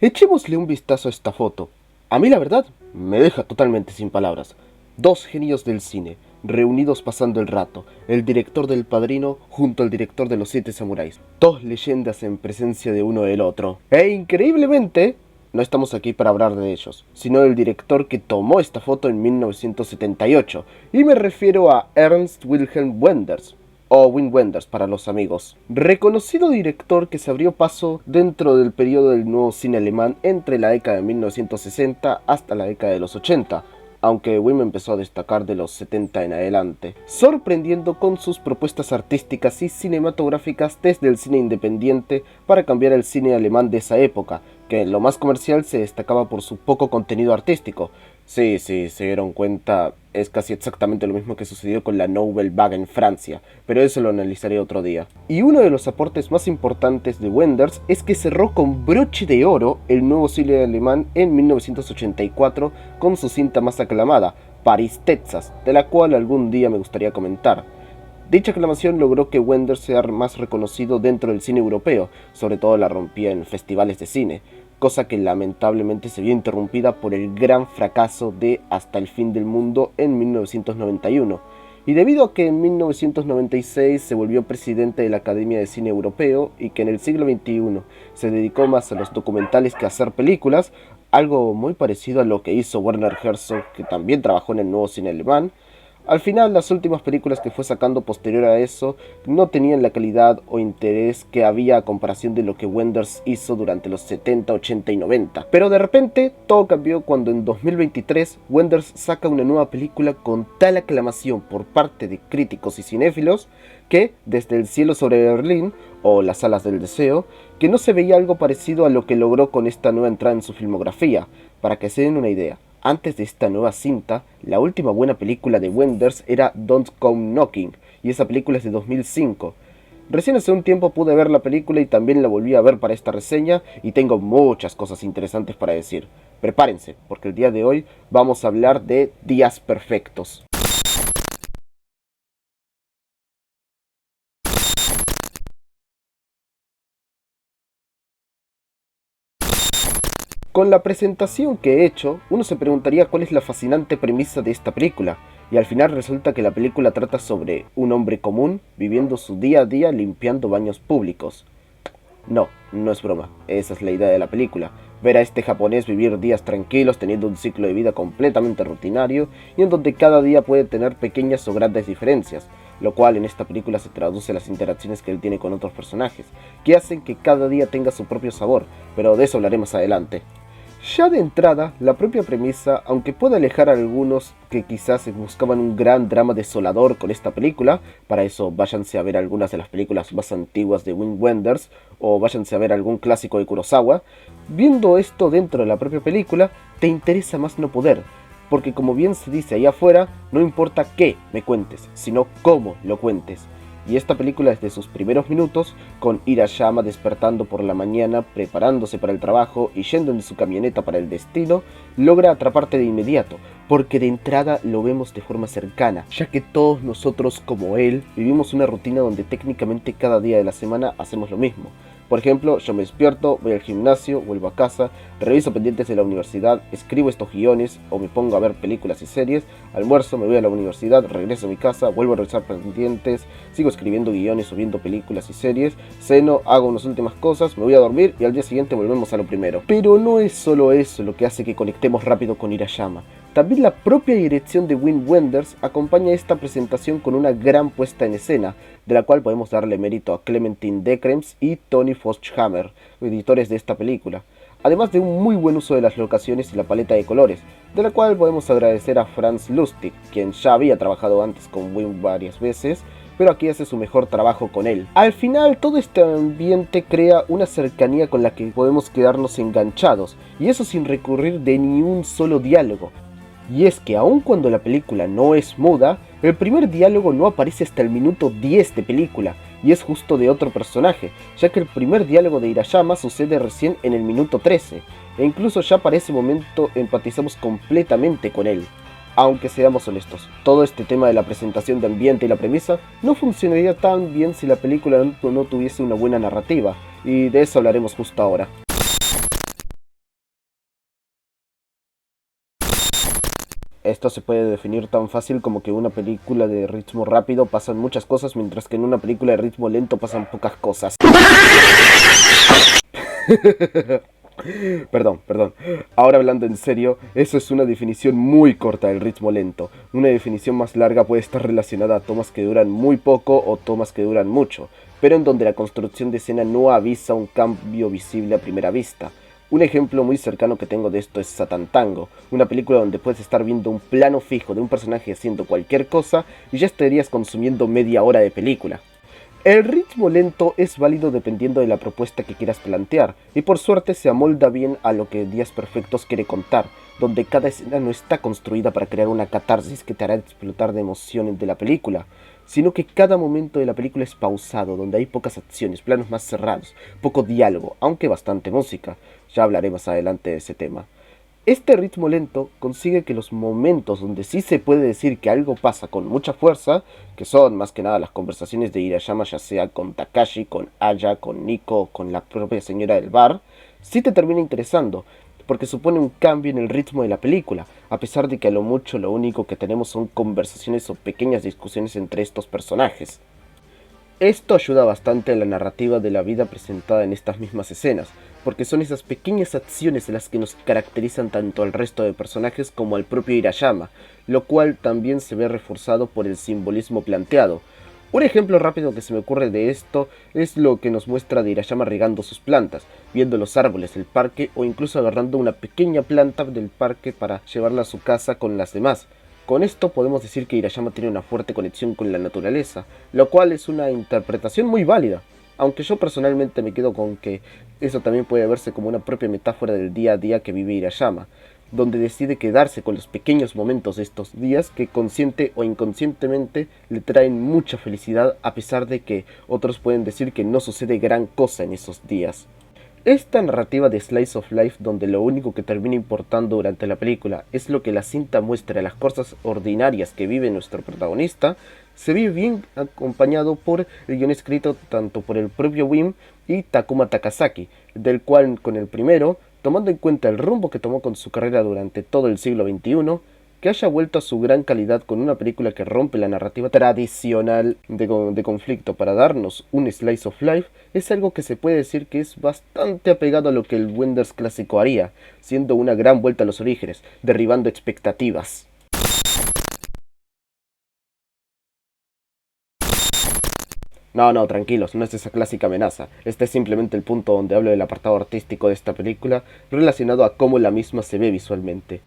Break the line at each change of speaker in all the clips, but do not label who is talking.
Echémosle un vistazo a esta foto. A mí la verdad, me deja totalmente sin palabras. Dos genios del cine, reunidos pasando el rato, el director del Padrino junto al director de Los Siete Samuráis. Dos leyendas en presencia de uno del otro. E increíblemente, no estamos aquí para hablar de ellos, sino del director que tomó esta foto en 1978, y me refiero a Ernst Wilhelm Wenders, o Wim Wenders para los amigos. Reconocido director que se abrió paso dentro del periodo del nuevo cine alemán entre la década de 1960 hasta la década de los 80, aunque Wim empezó a destacar de los 70 en adelante, sorprendiendo con sus propuestas artísticas y cinematográficas desde el cine independiente para cambiar el cine alemán de esa época, que en lo más comercial se destacaba por su poco contenido artístico. Sí, se dieron cuenta, es casi exactamente lo mismo que sucedió con la Nouvelle Vague en Francia, pero eso lo analizaré otro día. Y uno de los aportes más importantes de Wenders es que cerró con broche de oro el nuevo cine alemán en 1984 con su cinta más aclamada, Paris, Texas, de la cual algún día me gustaría comentar. Dicha aclamación logró que Wenders sea más reconocido dentro del cine europeo, sobre todo la rompía en festivales de cine, cosa que lamentablemente se vio interrumpida por el gran fracaso de Hasta el fin del mundo en 1991, y debido a que en 1996 se volvió presidente de la Academia de Cine Europeo y que en el siglo XXI se dedicó más a los documentales que a hacer películas, algo muy parecido a lo que hizo Werner Herzog, que también trabajó en el nuevo cine alemán. Al final, las últimas películas que fue sacando posterior a eso no tenían la calidad o interés que había a comparación de lo que Wenders hizo durante los 70, 80 y 90. Pero de repente, todo cambió cuando en 2023 Wenders saca una nueva película con tal aclamación por parte de críticos y cinéfilos que, desde el cielo sobre Berlín, o Las alas del deseo, que no se veía algo parecido a lo que logró con esta nueva entrada en su filmografía. Para que se den una idea, antes de esta nueva cinta, la última buena película de Wenders era Don't Come Knocking, y esa película es de 2005. Recién hace un tiempo pude ver la película y también la volví a ver para esta reseña, y tengo muchas cosas interesantes para decir. Prepárense, porque el día de hoy vamos a hablar de Días Perfectos. Con la presentación que he hecho, uno se preguntaría cuál es la fascinante premisa de esta película, y al final resulta que la película trata sobre un hombre común viviendo su día a día limpiando baños públicos. No, no es broma, esa es la idea de la película, ver a este japonés vivir días tranquilos teniendo un ciclo de vida completamente rutinario y en donde cada día puede tener pequeñas o grandes diferencias, lo cual en esta película se traduce a las interacciones que él tiene con otros personajes, que hacen que cada día tenga su propio sabor, pero de eso hablaré más adelante. Ya de entrada, la propia premisa, aunque puede alejar a algunos que quizás buscaban un gran drama desolador con esta película, para eso váyanse a ver algunas de las películas más antiguas de Wim Wenders, o váyanse a ver algún clásico de Kurosawa, viendo esto dentro de la propia película, te interesa más no poder, porque como bien se dice allá afuera, no importa qué me cuentes, sino cómo lo cuentes. Y esta película desde sus primeros minutos, con Hirayama despertando por la mañana, preparándose para el trabajo y yendo en su camioneta para el destino, logra atraparte de inmediato, porque de entrada lo vemos de forma cercana, ya que todos nosotros como él vivimos una rutina donde técnicamente cada día de la semana hacemos lo mismo. Por ejemplo, yo me despierto, voy al gimnasio, vuelvo a casa, reviso pendientes de la universidad, escribo estos guiones o me pongo a ver películas y series, almuerzo, me voy a la universidad, regreso a mi casa, vuelvo a revisar pendientes, sigo escribiendo guiones o viendo películas y series, ceno, hago unas últimas cosas, me voy a dormir y al día siguiente volvemos a lo primero. Pero no es solo eso lo que hace que conectemos rápido con Hirayama. También la propia dirección de Wim Wenders acompaña esta presentación con una gran puesta en escena, de la cual podemos darle mérito a Clementine Decrems y Tony Fochthammer, editores de esta película, además de un muy buen uso de las locaciones y la paleta de colores, de la cual podemos agradecer a Franz Lustig, quien ya había trabajado antes con Wim varias veces, pero aquí hace su mejor trabajo con él. Al final, todo este ambiente crea una cercanía con la que podemos quedarnos enganchados, y eso sin recurrir de ni un solo diálogo. Y es que aun cuando la película no es muda, el primer diálogo no aparece hasta el minuto 10 de película, y es justo de otro personaje, ya que el primer diálogo de Hirayama sucede recién en el minuto 13, e incluso ya para ese momento empatizamos completamente con él. Aunque seamos honestos, todo este tema de la presentación de ambiente y la premisa no funcionaría tan bien si la película no tuviese una buena narrativa, y de eso hablaremos justo ahora. Esto se puede definir tan fácil como que en una película de ritmo rápido pasan muchas cosas, mientras que en una película de ritmo lento pasan pocas cosas. Perdón. Ahora hablando en serio, eso es una definición muy corta del ritmo lento. Una definición más larga puede estar relacionada a tomas que duran muy poco o tomas que duran mucho, pero en donde la construcción de escena no avisa un cambio visible a primera vista. Un ejemplo muy cercano que tengo de esto es Satan Tango, una película donde puedes estar viendo un plano fijo de un personaje haciendo cualquier cosa y ya estarías consumiendo media hora de película. El ritmo lento es válido dependiendo de la propuesta que quieras plantear, y por suerte se amolda bien a lo que Días Perfectos quiere contar, donde cada escena no está construida para crear una catarsis que te hará explotar de emociones de la película, sino que cada momento de la película es pausado, donde hay pocas acciones, planos más cerrados, poco diálogo, aunque bastante música. Ya hablaré más adelante de ese tema. Este ritmo lento consigue que los momentos donde sí se puede decir que algo pasa con mucha fuerza, que son más que nada las conversaciones de Hirayama, ya sea con Takashi, con Aya, con Nico o con la propia señora del bar, sí te termina interesando, porque supone un cambio en el ritmo de la película, a pesar de que a lo mucho lo único que tenemos son conversaciones o pequeñas discusiones entre estos personajes. Esto ayuda bastante a la narrativa de la vida presentada en estas mismas escenas, porque son esas pequeñas acciones las que nos caracterizan tanto al resto de personajes como al propio Hirayama, lo cual también se ve reforzado por el simbolismo planteado. Un ejemplo rápido que se me ocurre de esto es lo que nos muestra de Hirayama regando sus plantas, viendo los árboles del parque o incluso agarrando una pequeña planta del parque para llevarla a su casa con las demás. Con esto podemos decir que Hirayama tiene una fuerte conexión con la naturaleza, lo cual es una interpretación muy válida, aunque yo personalmente me quedo con que eso también puede verse como una propia metáfora del día a día que vive Hirayama, donde decide quedarse con los pequeños momentos de estos días que consciente o inconscientemente le traen mucha felicidad, a pesar de que otros pueden decir que no sucede gran cosa en esos días. Esta narrativa de Slice of Life, donde lo único que termina importando durante la película es lo que la cinta muestra de las cosas ordinarias que vive nuestro protagonista, se ve bien acompañado por el guion escrito tanto por el propio Wim y Takuma Takasaki, del cual con el primero, tomando en cuenta el rumbo que tomó con su carrera durante todo el siglo XXI, que haya vuelto a su gran calidad con una película que rompe la narrativa tradicional de conflicto para darnos un slice of life, es algo que se puede decir que es bastante apegado a lo que el Wenders clásico haría, siendo una gran vuelta a los orígenes, derribando expectativas. No, tranquilos, no es esa clásica amenaza. Este es simplemente el punto donde hablo del apartado artístico de esta película, relacionado a cómo la misma se ve visualmente.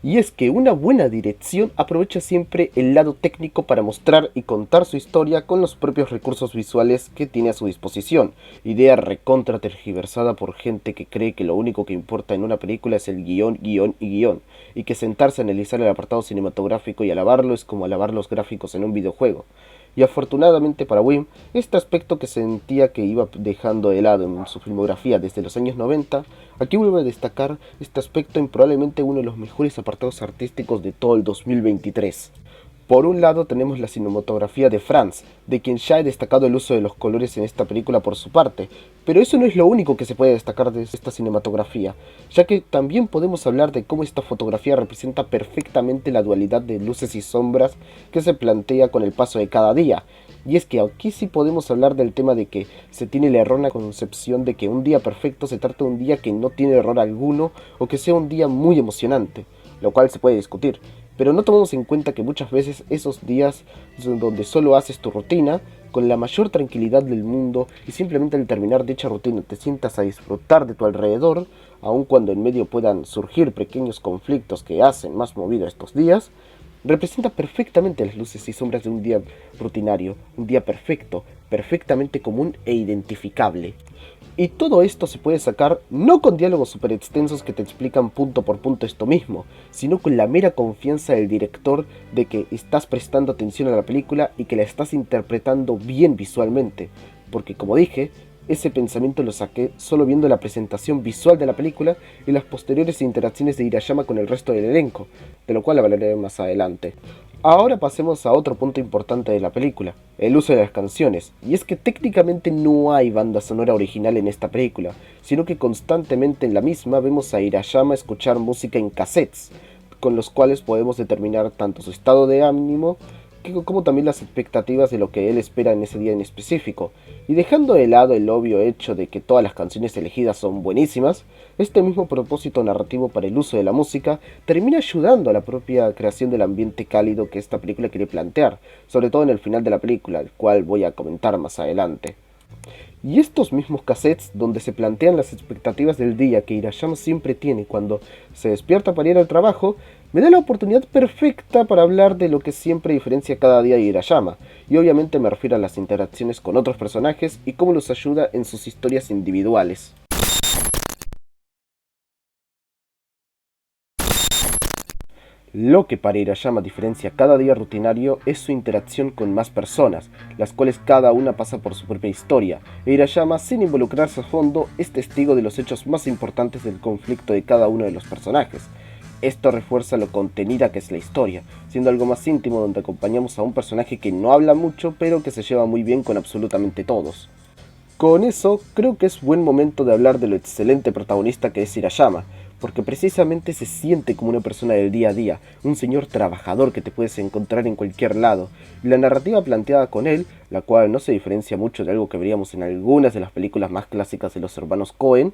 Y es que una buena dirección aprovecha siempre el lado técnico para mostrar y contar su historia con los propios recursos visuales que tiene a su disposición, idea recontra tergiversada por gente que cree que lo único que importa en una película es el guión, y que sentarse a analizar el apartado cinematográfico y alabarlo es como alabar los gráficos en un videojuego. Y afortunadamente para Wim, este aspecto que sentía que iba dejando de lado en su filmografía desde los años 90, aquí vuelve a destacar este aspecto en probablemente uno de los mejores apartados artísticos de todo el 2023. Por un lado tenemos la cinematografía de Franz, de quien ya he destacado el uso de los colores en esta película por su parte, pero eso no es lo único que se puede destacar de esta cinematografía, ya que también podemos hablar de cómo esta fotografía representa perfectamente la dualidad de luces y sombras que se plantea con el paso de cada día. Y es que aquí sí podemos hablar del tema de que se tiene la errónea concepción de que un día perfecto se trata de un día que no tiene error alguno o que sea un día muy emocionante, lo cual se puede discutir. Pero no tomamos en cuenta que muchas veces esos días donde solo haces tu rutina con la mayor tranquilidad del mundo y simplemente al terminar dicha rutina te sientas a disfrutar de tu alrededor, aun cuando en medio puedan surgir pequeños conflictos que hacen más movido estos días, representa perfectamente las luces y sombras de un día rutinario, un día perfecto, perfectamente común e identificable. Y todo esto se puede sacar no con diálogos super extensos que te explican punto por punto esto mismo, sino con la mera confianza del director de que estás prestando atención a la película y que la estás interpretando bien visualmente, porque como dije, ese pensamiento lo saqué solo viendo la presentación visual de la película y las posteriores interacciones de Hirayama con el resto del elenco, de lo cual hablaré más adelante. Ahora pasemos a otro punto importante de la película, el uso de las canciones, y es que técnicamente no hay banda sonora original en esta película, sino que constantemente en la misma vemos a Hirayama escuchar música en cassettes, con los cuales podemos determinar tanto su estado de ánimo como también las expectativas de lo que él espera en ese día en específico. Y dejando de lado el obvio hecho de que todas las canciones elegidas son buenísimas, este mismo propósito narrativo para el uso de la música termina ayudando a la propia creación del ambiente cálido que esta película quiere plantear, sobre todo en el final de la película, el cual voy a comentar más adelante. Y estos mismos cassettes donde se plantean las expectativas del día que Hirayama siempre tiene cuando se despierta para ir al trabajo, me da la oportunidad perfecta para hablar de lo que siempre diferencia cada día a Hirayama, y obviamente me refiero a las interacciones con otros personajes y cómo los ayuda en sus historias individuales. Lo que para Hirayama diferencia cada día rutinario es su interacción con más personas, las cuales cada una pasa por su propia historia, e Hirayama, sin involucrarse a fondo, es testigo de los hechos más importantes del conflicto de cada uno de los personajes. Esto refuerza lo contenida que es la historia, siendo algo más íntimo donde acompañamos a un personaje que no habla mucho pero que se lleva muy bien con absolutamente todos. Con eso, creo que es buen momento de hablar de lo excelente protagonista que es Hirayama, porque precisamente se siente como una persona del día a día, un señor trabajador que te puedes encontrar en cualquier lado, y la narrativa planteada con él, la cual no se diferencia mucho de algo que veríamos en algunas de las películas más clásicas de los hermanos Coen,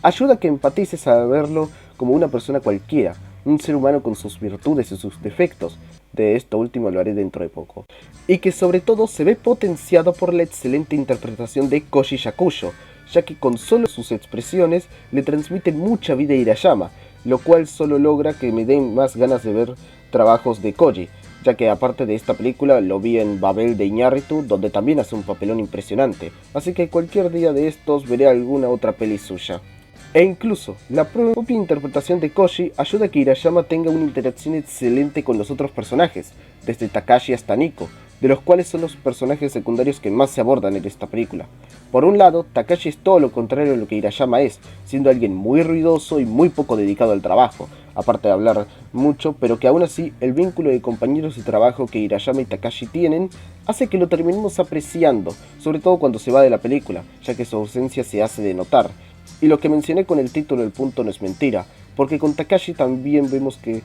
ayuda a que empatices a verlo como una persona cualquiera, un ser humano con sus virtudes y sus defectos. De esto último lo haré dentro de poco. Y que sobre todo se ve potenciado por la excelente interpretación de Koji Yakusho, ya que con solo sus expresiones le transmiten mucha vida a Hirayama, lo cual solo logra que me den más ganas de ver trabajos de Koji, ya que aparte de esta película lo vi en Babel de Iñárritu, donde también hace un papelón impresionante, así que cualquier día de estos veré alguna otra peli suya. E incluso, la propia interpretación de Koji ayuda a que Hirayama tenga una interacción excelente con los otros personajes, desde Takashi hasta Nico, de los cuales son los personajes secundarios que más se abordan en esta película. Por un lado, Takashi es todo lo contrario a lo que Hirayama es, siendo alguien muy ruidoso y muy poco dedicado al trabajo, aparte de hablar mucho, pero que aún así el vínculo de compañeros de trabajo que Hirayama y Takashi tienen hace que lo terminemos apreciando, sobre todo cuando se va de la película, ya que su ausencia se hace de notar. Y lo que mencioné con el título del punto no es mentira, porque con Takashi también vemos que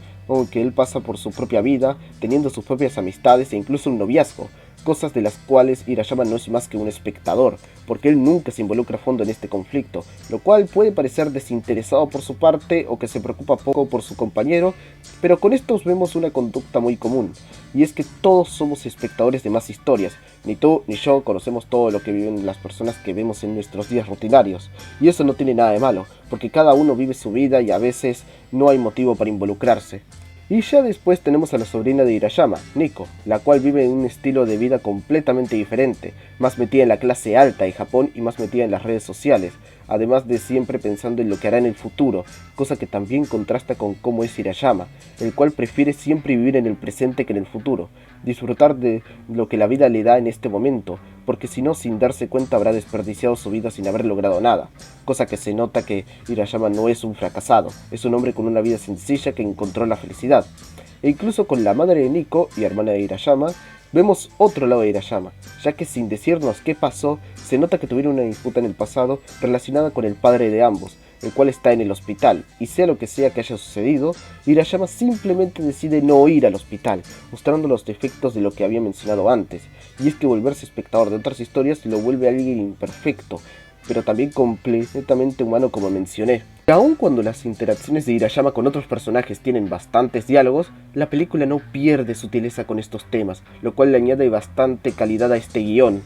él pasa por su propia vida, teniendo sus propias amistades e incluso un noviazgo, cosas de las cuales Hirayama no es más que un espectador, porque él nunca se involucra a fondo en este conflicto, lo cual puede parecer desinteresado por su parte o que se preocupa poco por su compañero, pero con estos vemos una conducta muy común, y es que todos somos espectadores de más historias, ni tú ni yo conocemos todo lo que viven las personas que vemos en nuestros días rutinarios, y eso no tiene nada de malo, porque cada uno vive su vida y a veces no hay motivo para involucrarse. Y ya después tenemos a la sobrina de Hirayama, Nico, la cual vive en un estilo de vida completamente diferente, más metida en la clase alta de Japón y más metida en las redes sociales, además de siempre pensando en lo que hará en el futuro, cosa que también contrasta con cómo es Hirayama, el cual prefiere siempre vivir en el presente que en el futuro, disfrutar de lo que la vida le da en este momento, porque si no, sin darse cuenta habrá desperdiciado su vida sin haber logrado nada, cosa que se nota que Hirayama no es un fracasado, es un hombre con una vida sencilla que encontró la felicidad. E incluso con la madre de Nico y hermana de Hirayama, vemos otro lado de Hirayama, ya que sin decirnos qué pasó, se nota que tuvieron una disputa en el pasado relacionada con el padre de ambos, el cual está en el hospital, y sea lo que sea que haya sucedido, Hirayama simplemente decide no ir al hospital, mostrando los defectos de lo que había mencionado antes, y es que volverse espectador de otras historias lo vuelve a alguien imperfecto, pero también completamente humano como mencioné. Y aun cuando las interacciones de Hirayama con otros personajes tienen bastantes diálogos, la película no pierde sutileza con estos temas, lo cual le añade bastante calidad a este guión.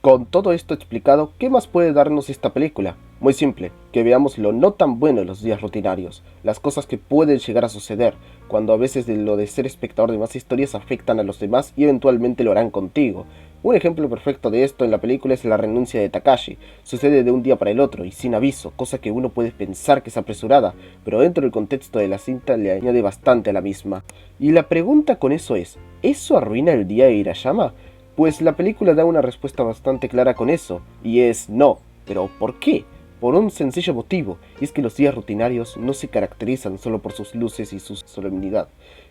Con todo esto explicado, ¿qué más puede darnos esta película? Muy simple, que veamos lo no tan bueno de los días rutinarios, las cosas que pueden llegar a suceder, cuando a veces lo de ser espectador de más historias afectan a los demás y eventualmente lo harán contigo. Un ejemplo perfecto de esto en la película es la renuncia de Takashi. Sucede de un día para el otro y sin aviso, cosa que uno puede pensar que es apresurada, pero dentro del contexto de la cinta le añade bastante a la misma. Y la pregunta con eso es, ¿eso arruina el día de Hirayama? Pues la película da una respuesta bastante clara con eso, y es no. ¿Pero por qué? Por un sencillo motivo, y es que los días rutinarios no se caracterizan solo por sus luces y su solemnidad.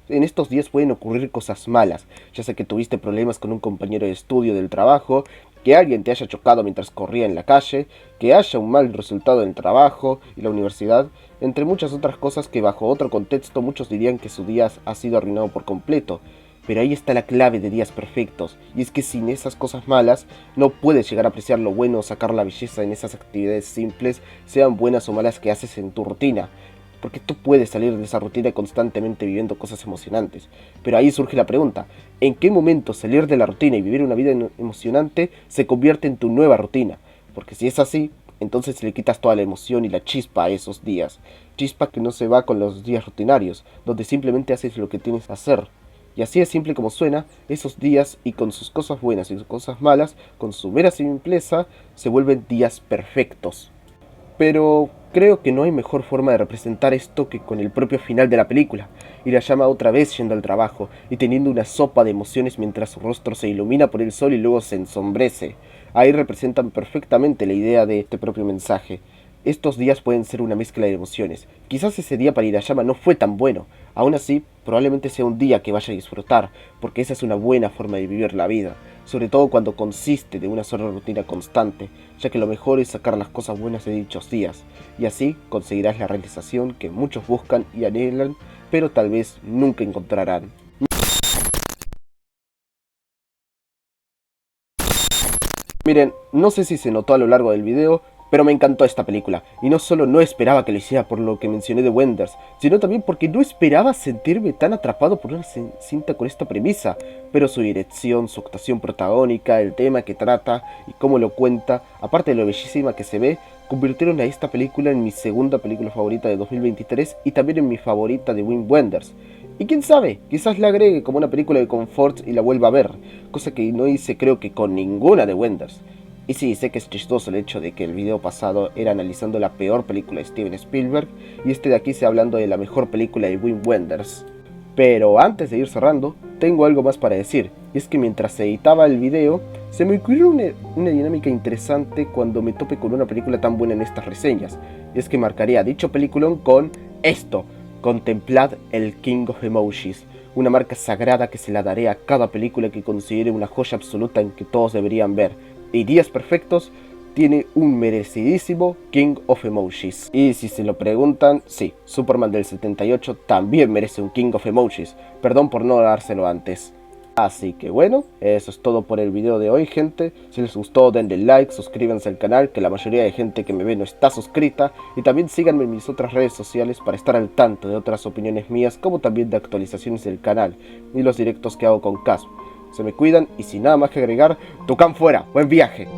En estos días pueden ocurrir cosas malas, ya sea que tuviste problemas con un compañero de estudio del trabajo, que alguien te haya chocado mientras corría en la calle, que haya un mal resultado en el trabajo y la universidad, entre muchas otras cosas que bajo otro contexto muchos dirían que su día ha sido arruinado por completo. Pero ahí está la clave de días perfectos, y es que sin esas cosas malas no puedes llegar a apreciar lo bueno o sacar la belleza en esas actividades simples, sean buenas o malas que haces en tu rutina. Porque tú puedes salir de esa rutina constantemente viviendo cosas emocionantes. Pero ahí surge la pregunta, ¿en qué momento salir de la rutina y vivir una vida emocionante se convierte en tu nueva rutina? Porque si es así, entonces le quitas toda la emoción y la chispa a esos días. Chispa que no se va con los días rutinarios, donde simplemente haces lo que tienes que hacer. Y así es simple como suena, esos días, y con sus cosas buenas y sus cosas malas, con su mera simpleza, se vuelven días perfectos. Pero creo que no hay mejor forma de representar esto que con el propio final de la película. Hirayama otra vez yendo al trabajo y teniendo una sopa de emociones mientras su rostro se ilumina por el sol y luego se ensombrece. Ahí representan perfectamente la idea de este propio mensaje. Estos días pueden ser una mezcla de emociones. Quizás ese día para Hirayama no fue tan bueno. Aún así, probablemente sea un día que vaya a disfrutar, porque esa es una buena forma de vivir la vida, sobre todo cuando consiste de una sola rutina constante, ya que lo mejor es sacar las cosas buenas de dichos días, y así conseguirás la realización que muchos buscan y anhelan, pero tal vez nunca encontrarán. Miren, no sé si se notó a lo largo del video, pero me encantó esta película, y no solo no esperaba que lo hiciera por lo que mencioné de Wenders, sino también porque no esperaba sentirme tan atrapado por una cinta con esta premisa, pero su dirección, su actuación protagónica, el tema que trata y cómo lo cuenta, aparte de lo bellísima que se ve, convirtieron a esta película en mi segunda película favorita de 2023 y también en mi favorita de Wim Wenders. Y quién sabe, quizás la agregue como una película de confort y la vuelva a ver, cosa que no hice creo que con ninguna de Wenders. Y sí, sé que es chistoso el hecho de que el video pasado era analizando la peor película de Steven Spielberg y este de aquí sea hablando de la mejor película de Wim Wenders. Pero antes de ir cerrando, tengo algo más para decir, y es que mientras editaba el video, se me ocurrió una dinámica interesante cuando me tope con una película tan buena en estas reseñas, y es que marcaría dicho peliculón con esto: contemplad el King of Emojis, una marca sagrada que se la daré a cada película que considere una joya absoluta en que todos deberían ver. Y Días Perfectos tiene un merecidísimo King of Emojis. Y si se lo preguntan, sí, Superman del 78 también merece un King of Emojis. Perdón por no dárselo antes. Así que bueno, eso es todo por el video de hoy, gente. Si les gustó, denle like, suscríbanse al canal, que la mayoría de gente que me ve no está suscrita. Y también síganme en mis otras redes sociales para estar al tanto de otras opiniones mías, como también de actualizaciones del canal y los directos que hago con Cas. Se me cuidan y sin nada más que agregar, Tucán fuera, buen viaje.